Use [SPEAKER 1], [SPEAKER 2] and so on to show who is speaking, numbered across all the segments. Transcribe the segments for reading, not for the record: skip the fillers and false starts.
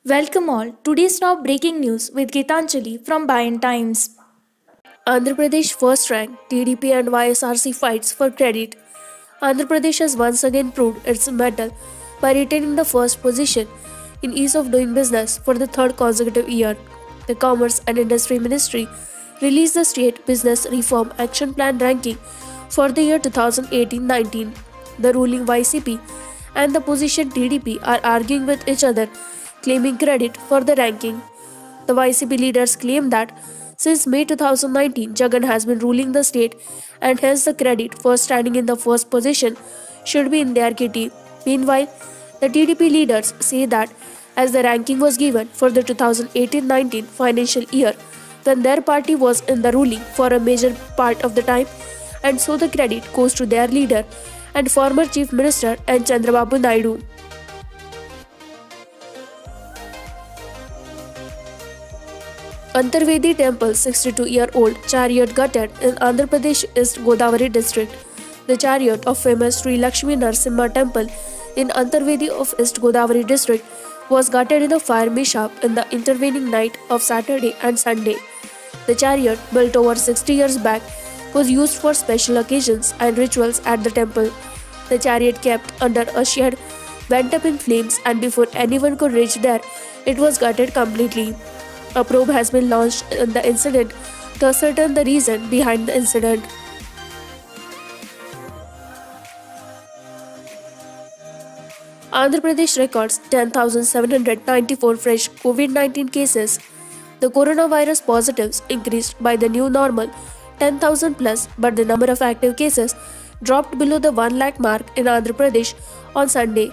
[SPEAKER 1] Welcome all. Today's top breaking news with Gitanjali from Bayan Times. Andhra Pradesh first rank, TDP and YSRC fights for credit. Andhra Pradesh has once again proved its mettle by retaining the first position in ease of doing business for the third consecutive year. The Commerce and Industry Ministry released the State Business Reform Action Plan ranking for the year 2018-19. The ruling YCP and the position TDP are arguing with each other, claiming credit for the ranking. The YCP leaders claim that since May 2019, Jagan has been ruling the state and hence the credit for standing in the first position should be in their kitty. Meanwhile, the TDP leaders say that as the ranking was given for the 2018-19 financial year, when their party was in the ruling for a major part of the time, and so the credit goes to their leader and former Chief Minister N. Chandrababu Naidu. Antarvedi Temple 62-year-old chariot gutted in Andhra Pradesh East Godavari district. The chariot of famous Sri Lakshmi Narsimha Temple in Antarvedi of East Godavari district was gutted in a fire mishap in the intervening night of Saturday and Sunday. The chariot, built over 60 years back, was used for special occasions and rituals at the temple. The chariot, kept under a shed, went up in flames, and before anyone could reach there, it was gutted completely. A probe has been launched in the incident to ascertain the reason behind the incident. Andhra Pradesh records 10,794 fresh COVID-19 cases. The coronavirus positives increased by the new normal 10,000 plus, but the number of active cases dropped below the 1 lakh mark in Andhra Pradesh on Sunday.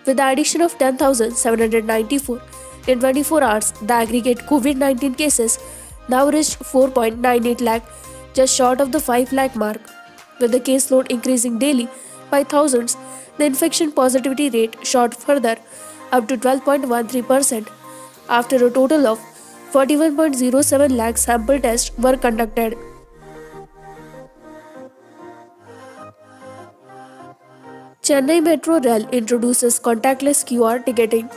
[SPEAKER 1] With the addition of 10,794 in 24 hours, the aggregate COVID-19 cases now reached 4.98 lakh, just short of the 5 lakh mark. With the caseload increasing daily by thousands, the infection positivity rate shot further up to 12.13% after a total of 41.07 lakh sample tests were conducted. Chennai Metro Rail introduces contactless QR ticketing.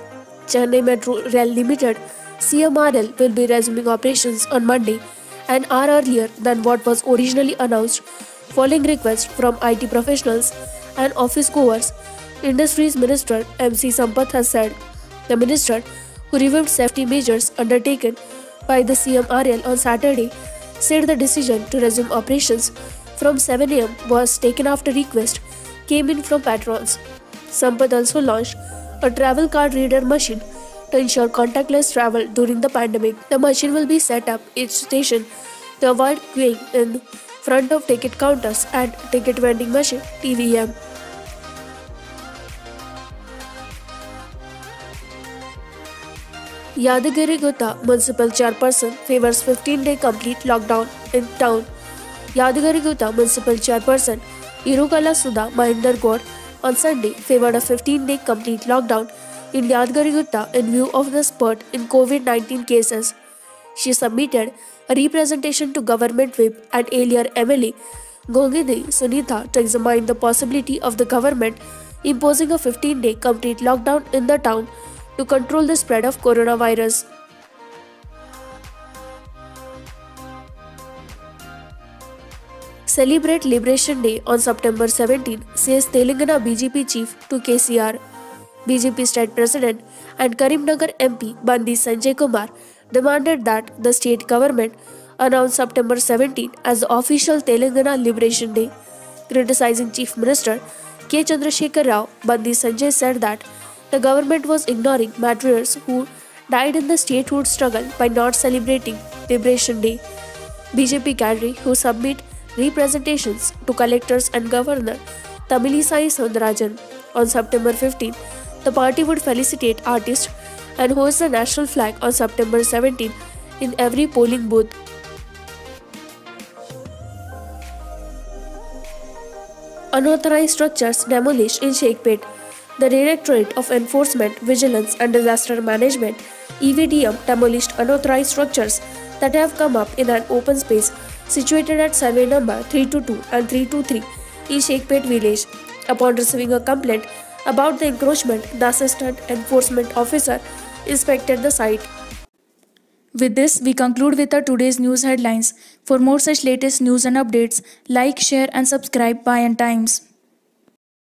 [SPEAKER 1] Chennai Metro Rail Limited (CMRL) will be resuming operations on Monday, an hour earlier than what was originally announced, following requests from IT professionals and office goers. Industries Minister MC Sampath has said. The minister, who reviewed safety measures undertaken by the CMRL on Saturday, said the decision to resume operations from 7 am was taken after request came in from patrons. Sampath also launched a travel card reader machine to ensure contactless travel during the pandemic. The machine will be set up each station to avoid queuing in front of ticket counters and ticket vending machine (TVM). Yadagiri Gutta Municipal Chairperson favors 15-day complete lockdown in town. Yadagiri Gutta Municipal Chairperson Irukala Sudha Mahinder Gaur on Sunday favored a 15-day complete lockdown in Yadagiri Gutta in view of the spurt in COVID-19 cases. She submitted a representation to Government Whip and earlier MLA Gongidi Sunitha to examine the possibility of the government imposing a 15-day complete lockdown in the town to control the spread of coronavirus. Celebrate Liberation Day on September 17, says Telangana BJP chief to KCR. BJP state president and Karimnagar MP Bandi Sanjay Kumar demanded that the state government announce September 17 as the official Telangana Liberation Day. Criticizing Chief Minister K. Chandrasekhar Rao, Bandi Sanjay said that the government was ignoring martyrs who died in the statehood struggle by not celebrating Liberation Day. BJP cadre who submit representations to collectors and Governor Tamilisai Soundarajan on September 15. The party would felicitate artists and hoist the national flag on September 17 in every polling booth. Unauthorized structures demolished in Sheikhpet. The Directorate of Enforcement, Vigilance and Disaster Management (EVDM) demolished unauthorized structures that have come up in an open space situated at survey number 322 and 323 in Sheikhpet village. Upon receiving a complaint about the encroachment, the Assistant Enforcement Officer inspected the site. With this, we conclude with our today's news headlines. For more such latest news and updates, like, share, and subscribe By and Times.